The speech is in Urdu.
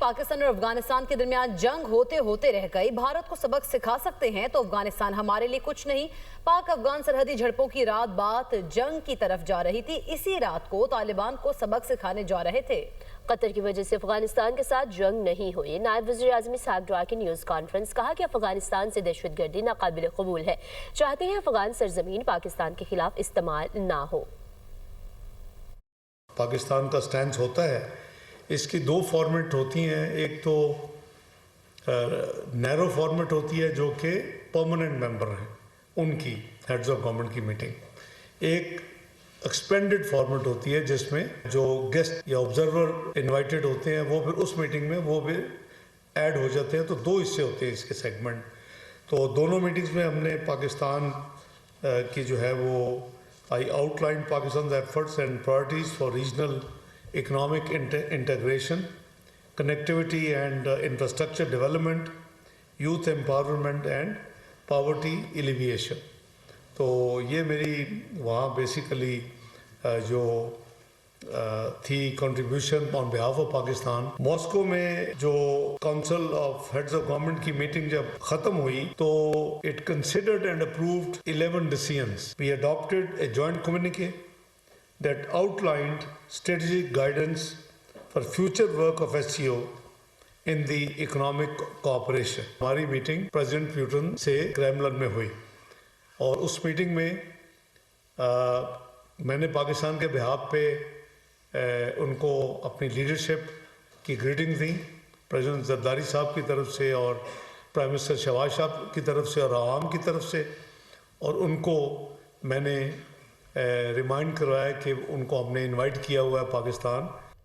پاکستان اور افغانستان کے درمیان جنگ ہوتے ہوتے رہ گئی۔ بھارت کو سبق سکھا سکتے ہیں تو افغانستان ہمارے لیے کچھ نہیں۔ پاک افغان سرحدی جھڑپوں کی رات بات جنگ کی طرف جا رہی تھی۔ اسی رات کو طالبان کو سبق سکھانے جا رہے تھے۔ قطر کی وجہ سے افغانستان کے ساتھ جنگ نہیں ہوئی۔ نائب وزیر اعظم اسحاق ڈار کی نیوز کانفرنس، کہا کہ افغانستان سے دہشت گردی ناقابل قبول ہے، چاہتے ہیں افغان سرزمین پاکستان کے خلاف استعمال نہ ہو۔ پاکستان کا سٹینس ہوتا ہے، اس کی دو فارمیٹ ہوتی ہیں، ایک تو نیرو فارمیٹ ہوتی ہے جو کہ پرماننٹ ممبر ہیں ان کی ہیڈز آف گورنمنٹ کی میٹنگ، ایک ایکسپینڈڈ فارمیٹ ہوتی ہے جس میں جو گیسٹ یا آبزرور انوائٹڈ ہوتے ہیں وہ پھر اس میٹنگ میں وہ بھی ایڈ ہو جاتے ہیں۔ تو دو حصے ہوتے ہیں اس کے سیگمنٹ۔ تو دونوں میٹنگز میں ہم نے پاکستان کی جو ہے وہ I outlined Pakistan's efforts and priorities for regional economic integration, connectivity and infrastructure development, youth empowerment and poverty alleviation. تو یہ میری وہاں بیسیکلی جو تھی contribution on behalf of Pakistan. Moscow میں جو council of heads of government کی میٹنگ جب ختم ہوئی تو it considered and approved 11 decisions. We adopted a joint communique that outlined strategic guidance for future work of SCO in the economic cooperation. ہماری میٹنگ پریزیڈنٹ پیوٹن سے کریملن میں ہوئی اور اس میٹنگ میں میں نے پاکستان کے بہاف پہ ان کو اپنی لیڈرشپ کی گریٹنگ دیں، پریزیڈنٹ زرداری صاحب کی طرف سے اور پرائم منسٹر شہباز صاحب کی طرف سے اور عوام کی طرف سے، اور ان کو میں نے ریمائنڈ کروایا کہ ان کو ہم نے انوائٹ کیا ہوا ہے پاکستان